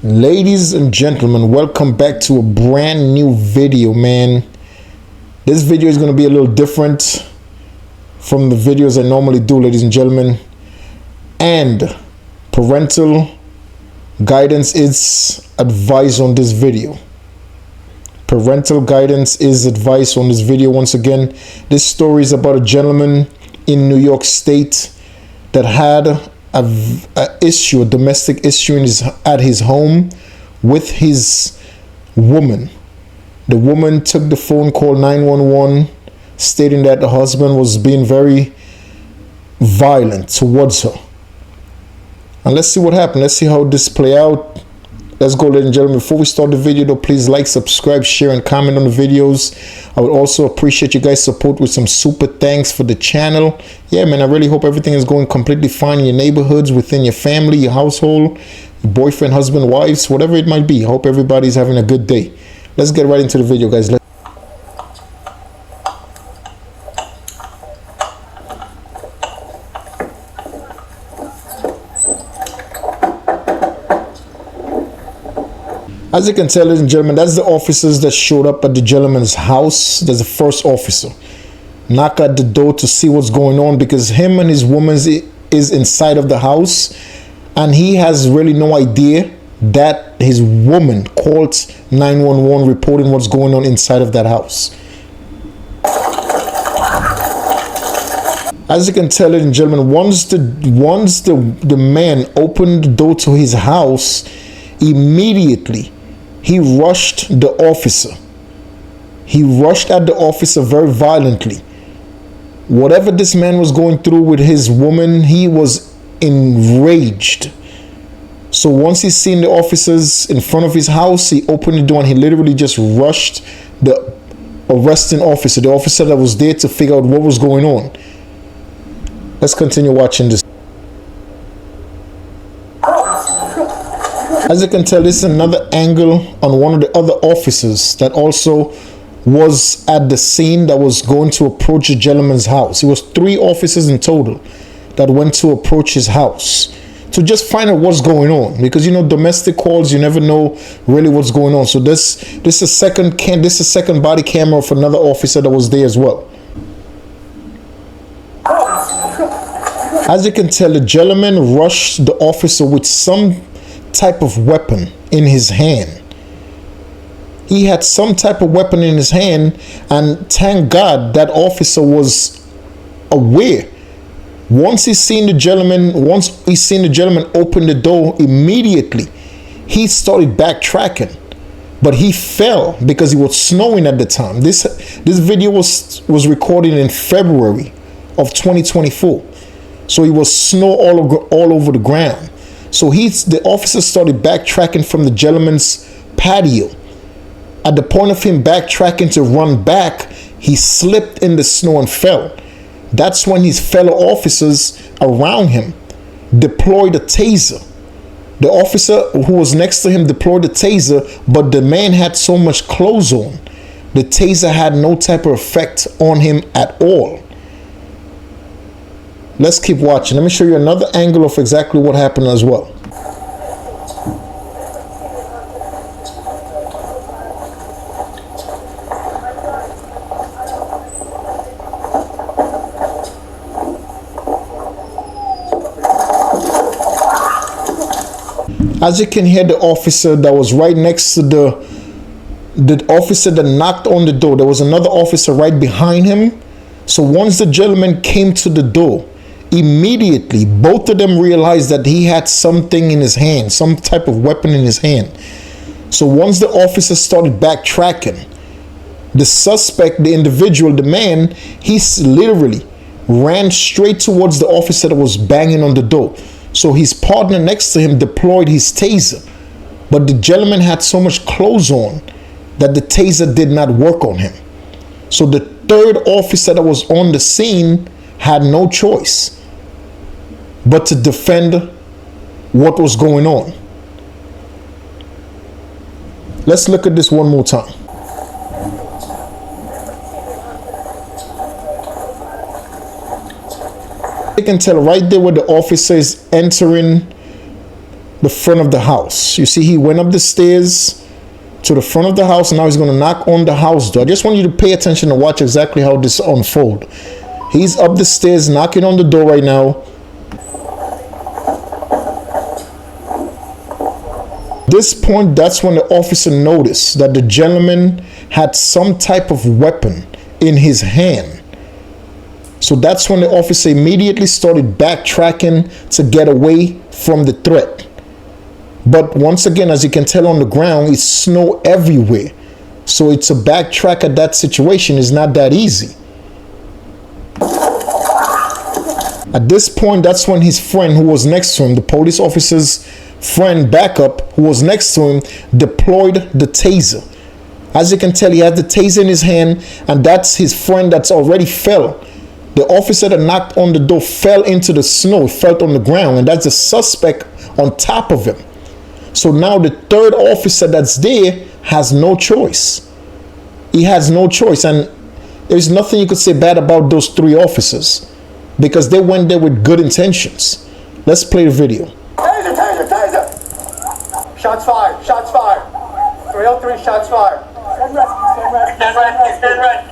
Ladies and gentlemen, welcome back to a brand new video, man. This video is going to be a little different from the videos I normally do, ladies and gentlemen. And parental guidance is advice on this video. Parental guidance is advice on this video. Once again, this story is about a gentleman in New York State that had a domestic issue at his home with his woman. The woman took the phone call 911 stating that the husband was being very violent towards her. And let's see what happened. Let's see how this play out. Let's go, ladies and gentlemen. Before we start the video though, please like, subscribe, share, and comment on the videos. I would also appreciate you guys' support with some super thanks for the channel. Yeah, man, I really hope everything is going completely fine in your neighborhoods, within your family, your household, your boyfriend, husband, wives, whatever it might be. I hope everybody's having a good day. Let's get right into the video, guys. As you can tell, ladies and gentlemen, that's the officers that showed up at the gentleman's house. There's the first officer. Knock at the door to see what's going on because him and his woman is inside of the house. And he has really no idea that his woman called 911 reporting what's going on inside of that house. As you can tell, ladies and gentlemen, once the man opened the door to his house, immediately he rushed the officer. He rushed at the officer very violently. Whatever this man was going through with his woman, he was enraged. So once he seen the officers in front of his house, he opened the door and he literally just rushed the arresting officer, the officer that was there to figure out what was going on. Let's continue watching this. As you can tell, this is another angle on one of the other officers that also was at the scene that was going to approach the gentleman's house. It was 3 officers in total that went to approach his house to just find out what's going on, because you know, domestic calls, you never know really what's going on. So this is a second body camera of another officer that was there as well. As you can tell, the gentleman rushed the officer with some type of weapon in his hand. He had some type of weapon in his hand, and thank God that officer was aware. Once he seen the gentleman open the door, immediately he started backtracking, but he fell because it was snowing at the time. This video was recorded in February of 2024, so it was snow all over the ground. So the officer started backtracking from the gentleman's patio. At the point of him backtracking to run back, he slipped in the snow and fell. That's when his fellow officers around him deployed a taser. The officer who was next to him deployed the taser, but the man had so much clothes on, the taser had no type of effect on him at all. Let's keep watching. Let me show you another angle of exactly what happened as well. As you can hear, the officer that was right next to the officer that knocked on the door, there was another officer right behind him. So once the gentleman came to the door, immediately both of them realized that he had something in his hand, some type of weapon in his hand. So once the officer started backtracking, the suspect, the individual, the man, he literally ran straight towards the officer that was banging on the door. So his partner next to him deployed his taser, but the gentleman had so much clothes on that the taser did not work on him. So the third officer that was on the scene had no choice but to defend what was going on. Let's look at this one more time. You can tell right there where the officer is entering the front of the house. You see, he went up the stairs to the front of the house, and now he's going to knock on the house door. I just want you to pay attention and watch exactly how this unfolds. He's up the stairs, knocking on the door right now. This point, that's when the officer noticed that the gentleman had some type of weapon in his hand. So that's when the officer immediately started backtracking to get away from the threat. But once again, as you can tell on the ground, it's snow everywhere. So it's a backtrack at that situation is not that easy. At this point, that's when his friend who was next to him, the police officer's friend backup who was next to him, deployed the taser. As you can tell, he had the taser in his hand, and that's his friend that's already fell. The officer that knocked on the door fell into the snow, fell on the ground, and that's the suspect on top of him. So now the third officer that's there has no choice. He has no choice, and there's nothing you could say bad about those three officers because they went there with good intentions. Let's play the video. Taser, taser, taser! Shots fired, shots fired. 303, shots fired. Stand ready, stand ready, stand ready.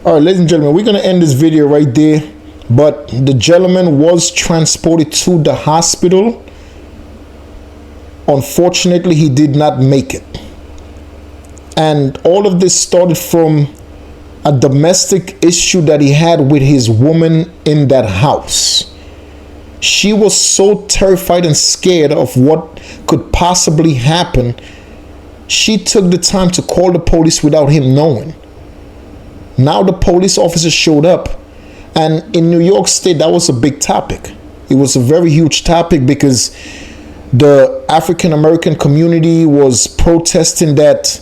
All right, ladies and gentlemen, we're going to end this video right there. But the gentleman was transported to the hospital. Unfortunately, he did not make it. And all of this started from a domestic issue that he had with his woman in that house. She was so terrified and scared of what could possibly happen. She took the time to call the police without him knowing. Now the police officer showed up, and in New York State, that was a big topic. It was a very huge topic because the African American community was protesting that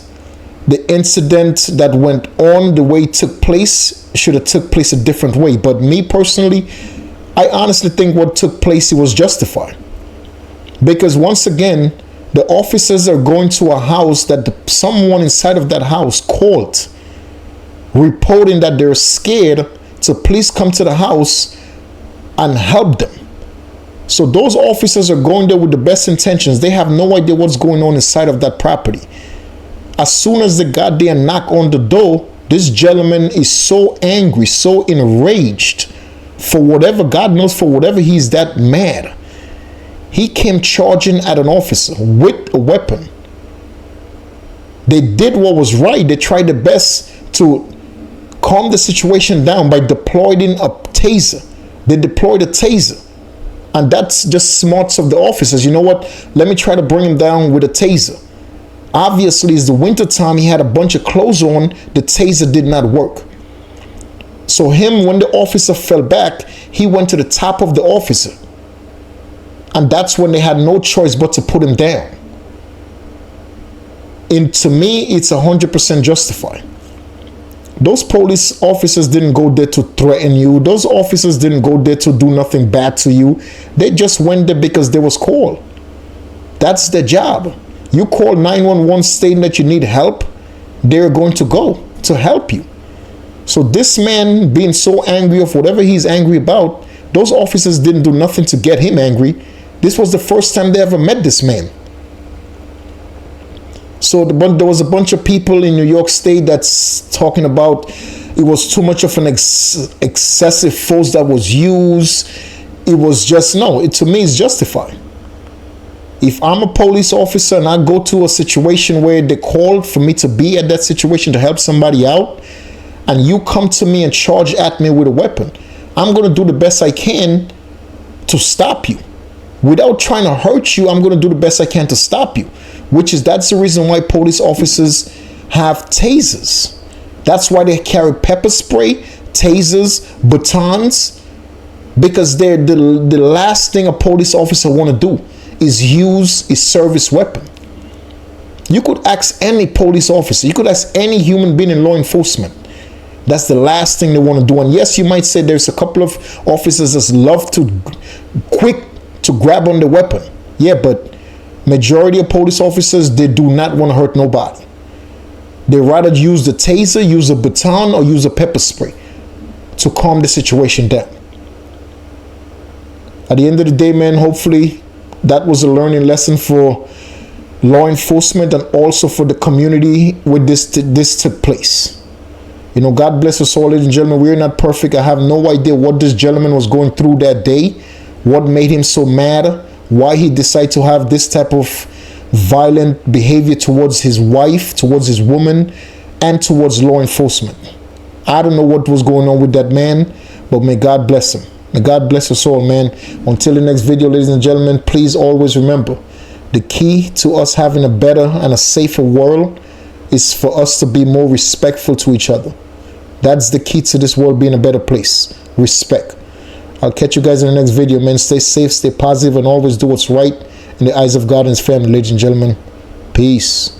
the incident that went on, the way it took place, should have took place a different way. But me personally, I honestly think what took place, it was justified. Because once again, the officers are going to a house that someone inside of that house called, reporting that they're scared, to please come to the house and help them. So those officers are going there with the best intentions. They have no idea what's going on inside of that property. As soon as they got there and knocked on the door, this gentleman is so angry, so enraged for whatever, God knows, for whatever, he's that mad. He came charging at an officer with a weapon. They did what was right. They tried their best to calm the situation down by deploying a taser. They deployed a taser. And that's just smarts of the officers. You know what? Let me try to bring him down with a taser. Obviously, it's the winter time. He had a bunch of clothes on. The taser did not work. So when the officer fell back, he went to the top of the officer. And that's when they had no choice but to put him down. And to me, it's 100% justified. Those police officers didn't go there to threaten you. Those officers didn't go there to do nothing bad to you. They just went there because they was called. That's their job. You call 911 stating that you need help, they're going to go to help you. So this man being so angry of whatever he's angry about, those officers didn't do nothing to get him angry. This was the first time they ever met this man. So there was a bunch of people in New York State that's talking about it was too much of an excessive force that was used. It was just, no, to me, it's justified. If I'm a police officer and I go to a situation where they called for me to be at that situation to help somebody out, and you come to me and charge at me with a weapon, I'm going to do the best I can to stop you. Without trying to hurt you, I'm going to do the best I can to stop you. That's the reason why police officers have tasers. That's why they carry pepper spray, tasers, batons, because they're the last thing a police officer want to do is use a service weapon. You could ask any police officer, you could ask any human being in law enforcement. That's the last thing they want to do. And yes, you might say there's a couple of officers that love to quick to grab on the weapon. Yeah, but majority of police officers, they do not want to hurt nobody. They rather use the taser, use a baton, or use a pepper spray to calm the situation down. At the end of the day, man, hopefully that was a learning lesson for law enforcement and also for the community where this took place. You know, God bless us all, ladies and gentlemen. We're not perfect. I have no idea what this gentleman was going through that day, what made him so mad, why he decided to have this type of violent behavior towards his wife, towards his woman, and towards law enforcement. I don't know what was going on with that man, but may God bless him. May God bless us all, man. Until the next video, ladies and gentlemen, please always remember, the key to us having a better and a safer world is for us to be more respectful to each other. That's the key to this world being a better place. Respect. I'll catch you guys in the next video, man. Stay safe, stay positive, and always do what's right in the eyes of God and his family, ladies and gentlemen. Peace.